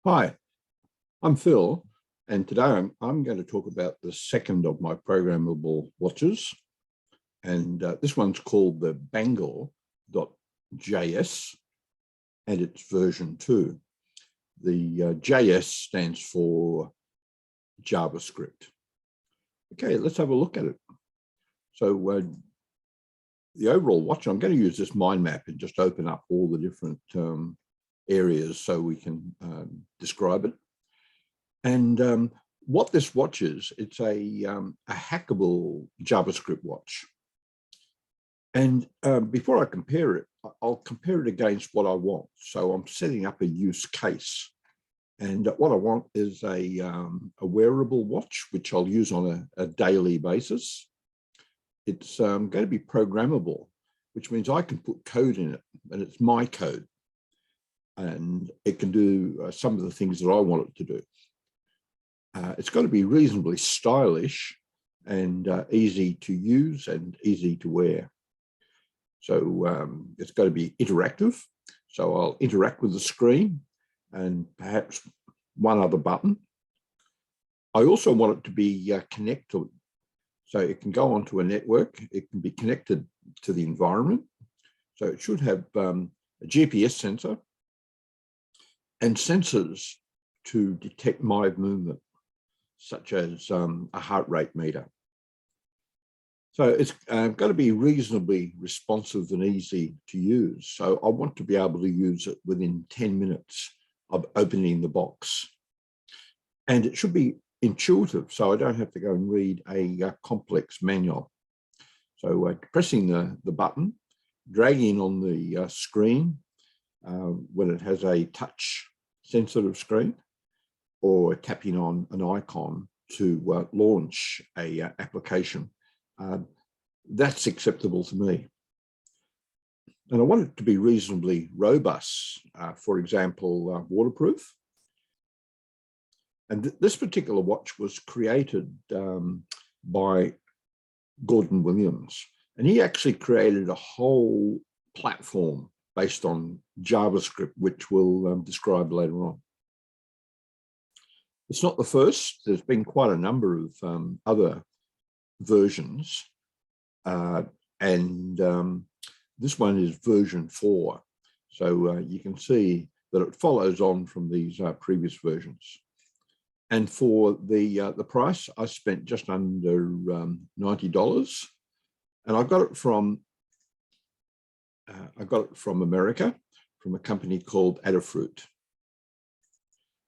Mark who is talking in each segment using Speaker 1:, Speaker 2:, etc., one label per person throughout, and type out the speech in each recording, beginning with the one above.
Speaker 1: Hi, I'm Phil, and today I'm going to talk about the second of my programmable watches. And this one's called the Bangle.JS, and it's version 2. The JS stands for JavaScript. Okay, let's have a look at it. So the overall watch, I'm going to use this mind map and just open up all the different areas so we can describe it. And what this watch is, it's a hackable JavaScript watch. And before I compare it, I'll compare it against what I want. So I'm setting up a use case. And what I want is a wearable watch, which I'll use on a daily basis. It's going to be programmable, which means I can put code in it, and it's my code. And it can do some of the things that I want it to do. It's got to be reasonably stylish and easy to use and easy to wear. So it's got to be interactive. So I'll interact with the screen and perhaps one other button. I also want it to be connected. So it can go onto a network. It can be connected to the environment. So it should have a GPS sensor and sensors to detect my movement, such as a heart rate meter. So it's got to be reasonably responsive and easy to use. So I want to be able to use it within 10 minutes of opening the box. And it should be intuitive, so I don't have to go and read a complex manual. So pressing the button, dragging on the screen when it has a touch sensitive screen, or tapping on an icon to launch a application. That's acceptable to me. And I want it to be reasonably robust, for example, waterproof. And this particular watch was created by Gordon Williams. And he actually created a whole platform based on JavaScript, which we'll describe later on. It's not the first. There's been quite a number of other versions. This one is version 4. So you can see that it follows on from these previous versions. And for the price, I spent just under $90, and I got it from America, from a company called Adafruit.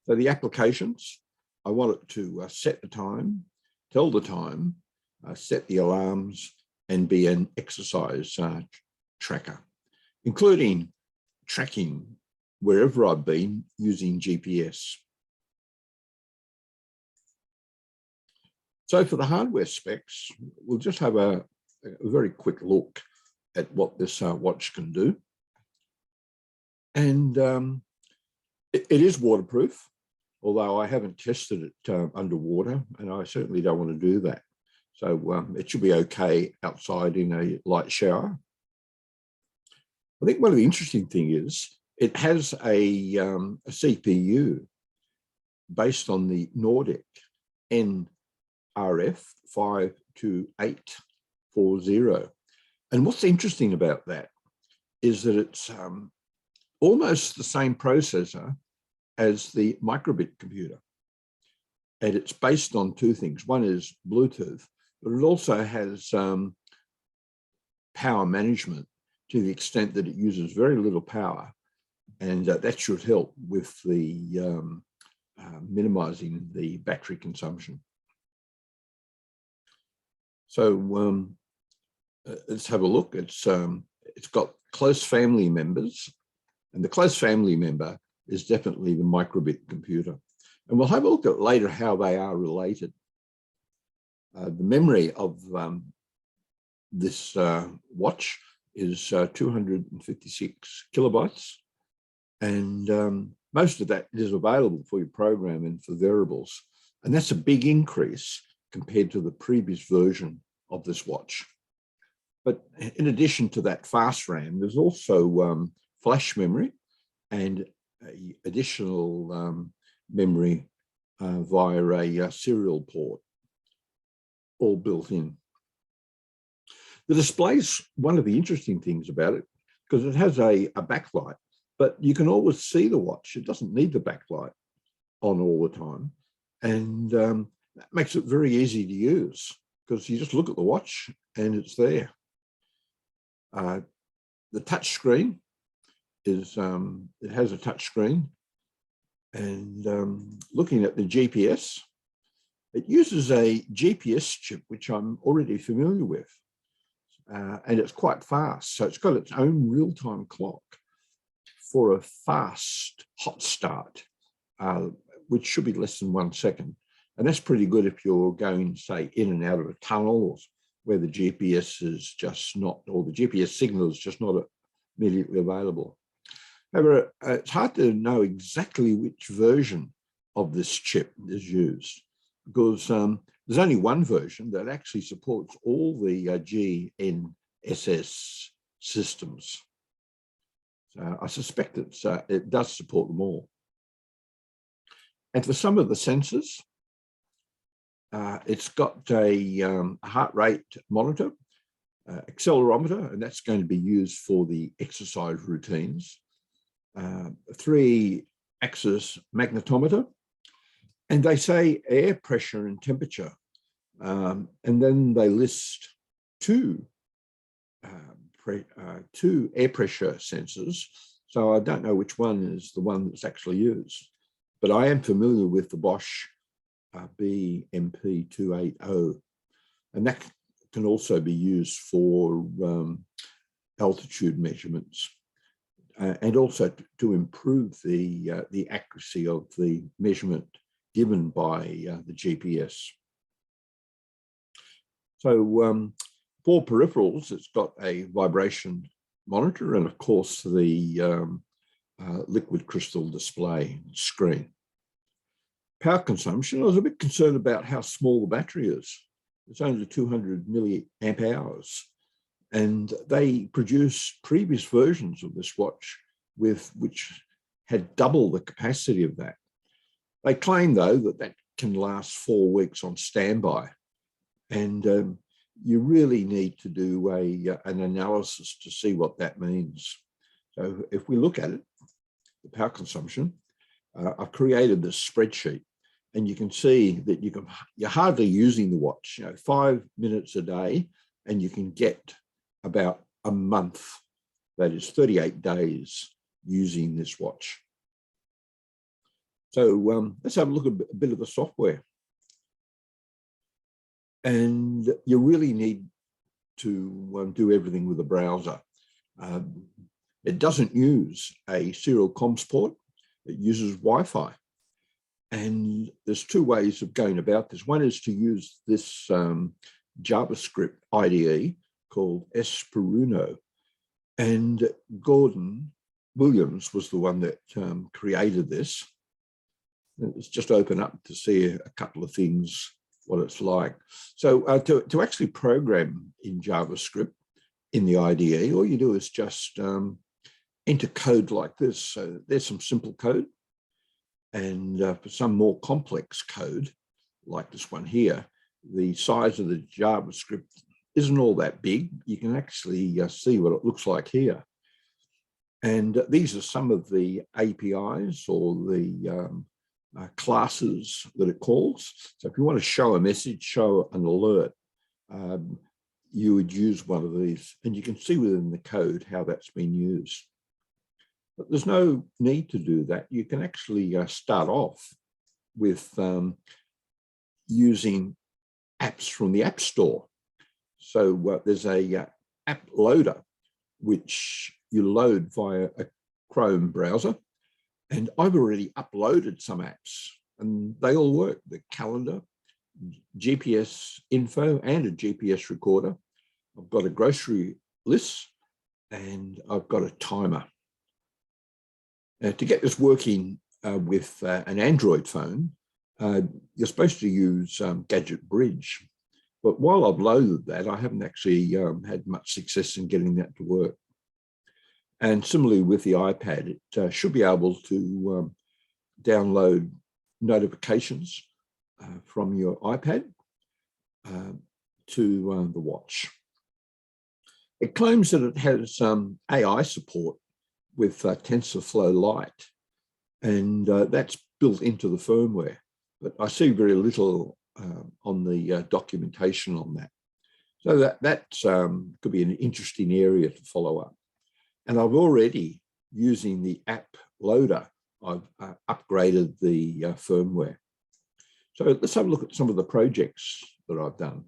Speaker 1: So the applications, I want it to set the time, tell the time, set the alarms, and be an exercise tracker, including tracking wherever I've been using GPS. So for the hardware specs, we'll just have a very quick look at what this watch can do. And it is waterproof, although I haven't tested it underwater, and I certainly don't want to do that. So it should be okay outside in a light shower. I think one of the interesting things is it has a CPU based on the Nordic NRF52840. And what's interesting about that is that it's almost the same processor as the microbit computer. And it's based on two things. One is Bluetooth, but it also has power management to the extent that it uses very little power. And that should help with the minimizing the battery consumption. So let's have a look. It's got close family members, and the close family member is definitely the microbit computer. And we'll have a look at later how they are related. The memory of this watch is 256 kilobytes, and most of that is available for your program and for variables. And that's a big increase compared to the previous version of this watch. But in addition to that fast RAM, there's also flash memory and additional memory via a serial port, all built in. The display's one of the interesting things about it, because it has a backlight, but you can always see the watch. It doesn't need the backlight on all the time. And that makes it very easy to use, because you just look at the watch and it's there. The touch screen is, it has a touch screen, and looking at the GPS, it uses a GPS chip, which I'm already familiar with, and it's quite fast. So it's got its own real-time clock for a fast hot start, which should be less than 1 second. And that's pretty good if you're going, say, in and out of a tunnel where the GPS is just not, or the GPS signal is just not immediately available. However, it's hard to know exactly which version of this chip is used, because there's only one version that actually supports all the GNSS systems. So I suspect it does support them all. And for some of the sensors, it's got a heart rate monitor, accelerometer, and that's going to be used for the exercise routines, 3-axis magnetometer, and they say air pressure and temperature, and then they list two air pressure sensors. So I don't know which one is the one that's actually used, but I am familiar with the Bosch BMP280, and that can also be used for altitude measurements, and also to improve the accuracy of the measurement given by the GPS. So for peripherals, it's got a vibration monitor and, of course, the liquid crystal display screen. Power consumption, I was a bit concerned about how small the battery is. It's only 200 milliamp hours. And they produced previous versions of this watch which had double the capacity of that. They claim, though, that can last 4 weeks on standby. And you really need to do an analysis to see what that means. So if we look at it, the power consumption, I've created this spreadsheet, and you can see that you're hardly using the watch, 5 minutes a day, and you can get about a month, that is 38 days, using this watch. So let's have a look at a bit of the software. And you really need to do everything with a browser. It doesn't use a serial comms port. It uses Wi-Fi. And there's 2 ways of going about this. One is to use this JavaScript IDE called Espruino. And Gordon Williams was the one that created this. Let's just open up to see a couple of things, what it's like. So to actually program in JavaScript in the IDE, all you do is just enter code like this. So there's some simple code. And for some more complex code, like this one here, the size of the JavaScript isn't all that big. You can actually see what it looks like here. And these are some of the APIs or the classes that it calls. So if you want to show a message, show an alert, you would use one of these. And you can see within the code how that's been used. But there's no need to do that. You can actually start off with using apps from the App Store. So there's a app loader, which you load via a Chrome browser. And I've already uploaded some apps, and they all work. The calendar, GPS info, and a GPS recorder. I've got a grocery list, and I've got a timer. To get this working with an Android phone, you're supposed to use Gadget Bridge. But while I've loaded that, I haven't actually had much success in getting that to work. And similarly with the iPad, it should be able to download notifications from your iPad to the watch. It claims that it has AI support with TensorFlow Lite, and that's built into the firmware. But I see very little on the documentation on that. So that could be an interesting area to follow up. And I've already, using the app loader, I've upgraded the firmware. So let's have a look at some of the projects that I've done.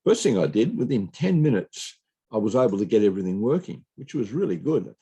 Speaker 1: First thing I did, within 10 minutes, I was able to get everything working, which was really good.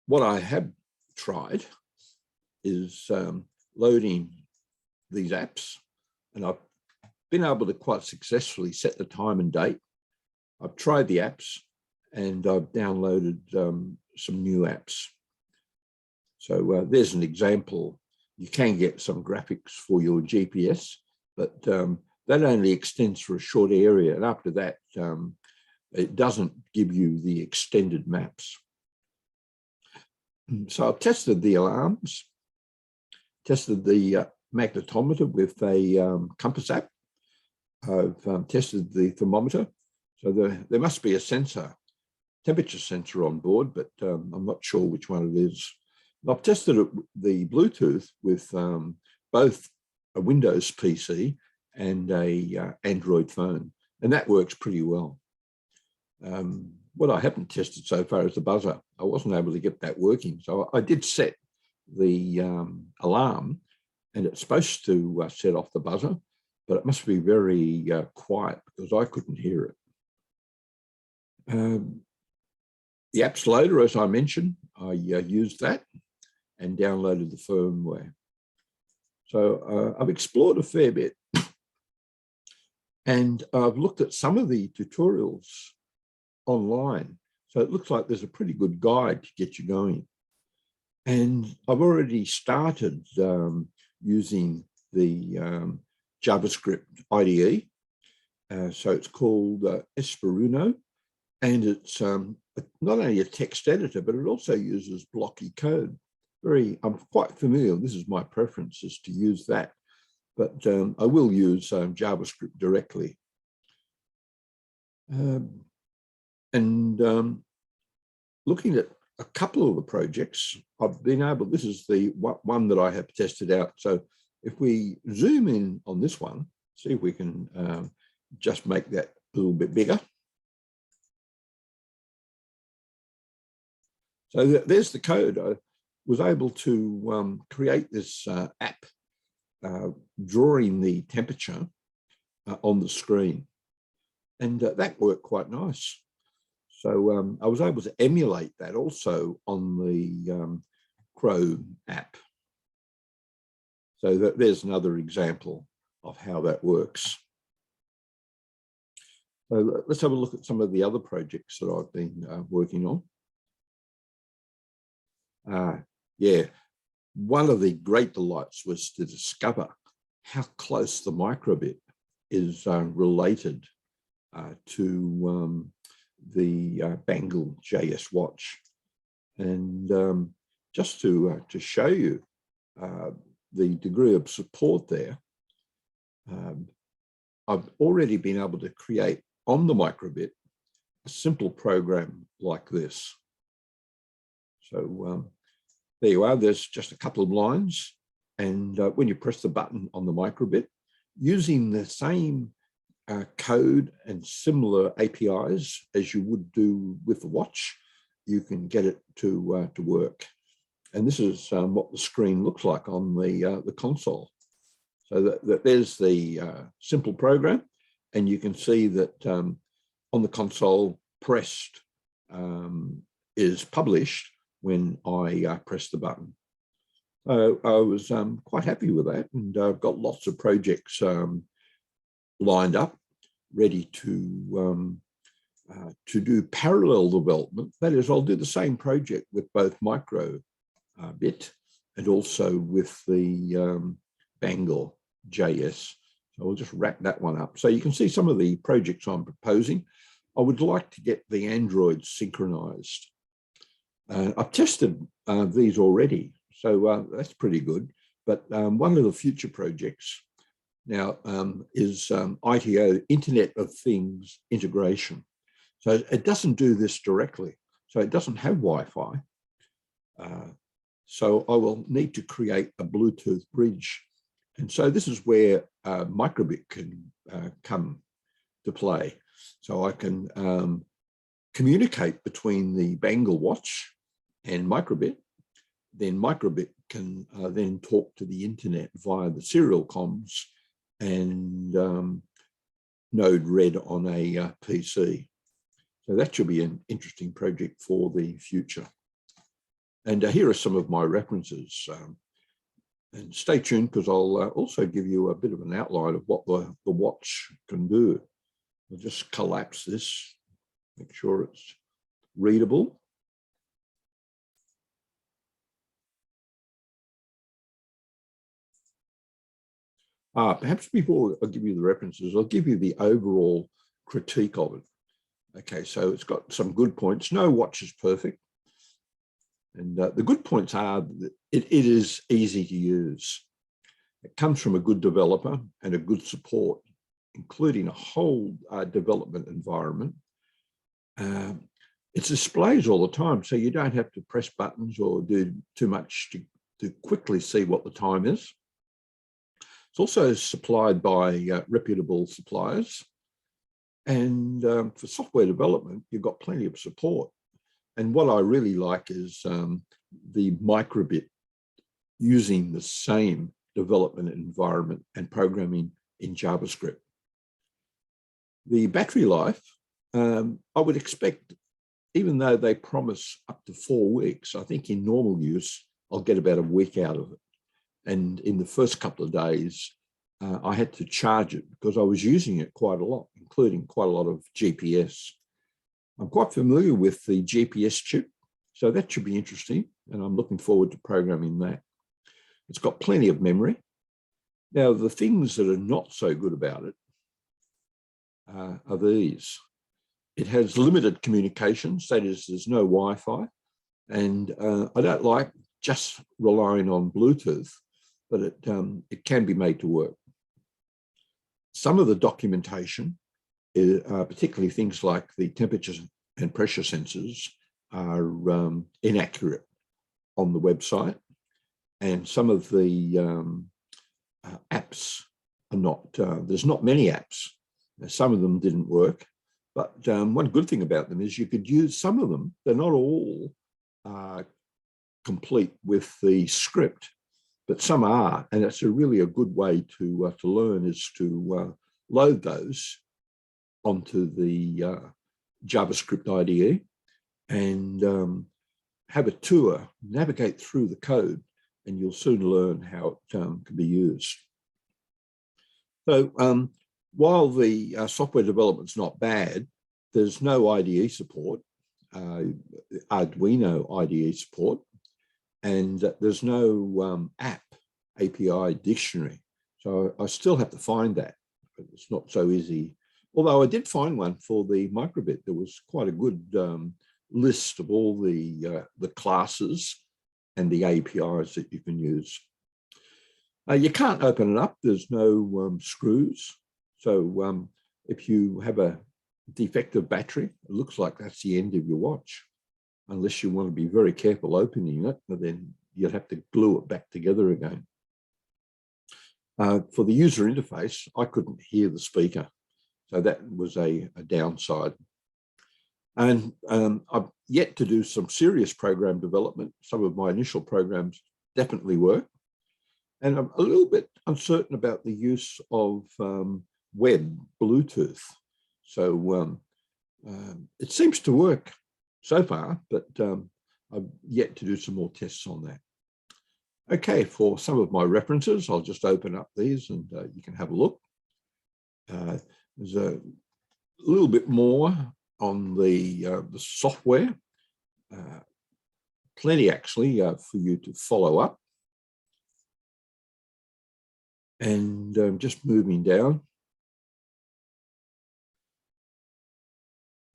Speaker 1: What I have tried is loading these apps, and I've been able to quite successfully set the time and date. I've tried the apps, and I've downloaded some new apps. So there's an example. You can get some graphics for your GPS, but that only extends for a short area. And after that, it doesn't give you the extended maps. So I've tested the alarms, tested the magnetometer with a compass app. I've tested the thermometer. So there must be a sensor, temperature sensor on board, but I'm not sure which one it is. I've tested the Bluetooth with both a Windows PC and a Android phone, and that works pretty well. What I haven't tested so far is the buzzer. I wasn't able to get that working, so I did set the alarm, and it's supposed to set off the buzzer, but it must be very quiet because I couldn't hear it. The apps loader, as I mentioned, I used that and downloaded the firmware. So I've explored a fair bit, and I've looked at some of the tutorials online. So it looks like there's a pretty good guide to get you going. And I've already started using the JavaScript IDE. So it's called Espruino, and it's not only a text editor, but it also uses blocky code. I'm quite familiar. This is my preference, is to use that, but I will use JavaScript directly. Looking at a couple of the projects, I've been able, this is the one that I have tested out. So if we zoom in on this one, see if we can just make that a little bit bigger. So there's the code. I was able to create this app drawing the temperature on the screen, and that worked quite nice. So I was able to emulate that also on the Chrome app. So there's another example of how that works. So let's have a look at some of the other projects that I've been working on. Yeah, one of the great delights was to discover how close the microbit is related to the BangleJS watch. And just to show you the degree of support there, I've already been able to create on the microbit a simple program like this. So there you are, there's just a couple of lines. And when you press the button on the microbit, using the same code and similar APIs as you would do with the watch, you can get it to work. And this is what the screen looks like on the console. So there's the simple program, and you can see that on the console, pressed is published when I press the button. So I was quite happy with that, and I've got lots of projects lined up, ready to do parallel development. That is, I'll do the same project with both microbit and also with the Bangle.JS. So I'll just wrap that one up. So you can see some of the projects I'm proposing. I would like to get the Android synchronized. I've tested these already, so that's pretty good. But one of the future projects now is ITO, Internet of Things integration. So it doesn't do this directly. So it doesn't have Wi-Fi. So I will need to create a Bluetooth bridge. And so this is where microbit can come to play. So I can communicate between the Bangle watch and microbit. Then microbit can then talk to the internet via the serial comms and node read on a PC. So that should be an interesting project for the future. And here are some of my references. And stay tuned, because I'll also give you a bit of an outline of what the watch can do. I'll just collapse this, make sure it's readable. Perhaps before I give you the references, I'll give you the overall critique of it. Okay, so it's got some good points. No watch is perfect. And the good points are that it is easy to use. It comes from a good developer and a good support, including a whole development environment. It displays all the time, so you don't have to press buttons or do too much to quickly see what the time is. It's also supplied by reputable suppliers. And for software development, you've got plenty of support. And what I really like is the microbit using the same development environment and programming in JavaScript. The battery life, I would expect, even though they promise up to 4 weeks, I think in normal use, I'll get about a week out of it. And in the first couple of days, I had to charge it because I was using it quite a lot, including quite a lot of GPS. I'm quite familiar with the GPS chip, so that should be interesting, and I'm looking forward to programming that. It's got plenty of memory. Now, the things that are not so good about it are these. It has limited communications, that is, there's no Wi-Fi, and I don't like just relying on Bluetooth, but it can be made to work. Some of the documentation, particularly things like the temperature and pressure sensors, are inaccurate on the website, and some of the apps are not, there's not many apps. Some of them didn't work, but one good thing about them is you could use some of them. They're not all complete with the script, but some are, and it's really a good way to learn is to load those onto the JavaScript IDE and have a tour, navigate through the code, and you'll soon learn how it can be used. So while the software development's not bad, there's no IDE support, Arduino IDE support, and there's no app API dictionary. So I still have to find that, but it's not so easy. Although I did find one for the microbit. There was quite a good list of all the classes and the APIs that you can use. You can't open it up. There's no screws. So if you have a defective battery, it looks like that's the end of your watch. Unless you want to be very careful opening it, but then you'd have to glue it back together again. For the user interface, I couldn't hear the speaker. So that was a downside. And I've yet to do some serious program development. Some of my initial programs definitely work. And I'm a little bit uncertain about the use of web Bluetooth. So it seems to work so far, but I've yet to do some more tests on that. Okay, for some of my references, I'll just open up these and you can have a look. There's a little bit more on the software. Plenty actually for you to follow up. And just moving down.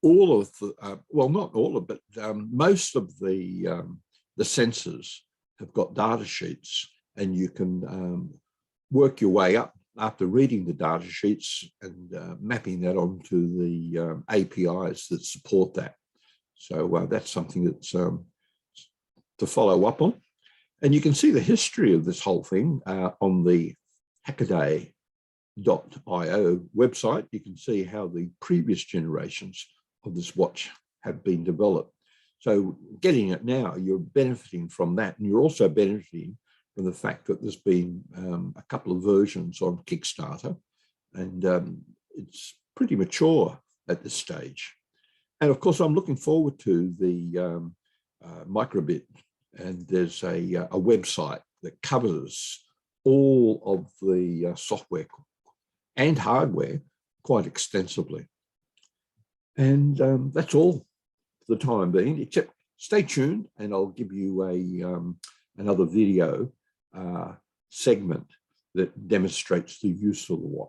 Speaker 1: All of the, well, not all of, but most of the sensors have got data sheets and you can work your way up after reading the data sheets and mapping that onto the APIs that support that. So that's something that's to follow up on. And you can see the history of this whole thing on the Hackaday.io website. You can see how the previous generations of this watch have been developed. So getting it now, you're benefiting from that. And you're also benefiting from the fact that there's been a couple of versions on Kickstarter, and it's pretty mature at this stage. And of course, I'm looking forward to the microbit, and there's a website that covers all of the software and hardware quite extensively. And that's all for the time being, except stay tuned and I'll give you another video segment that demonstrates the use of the watch.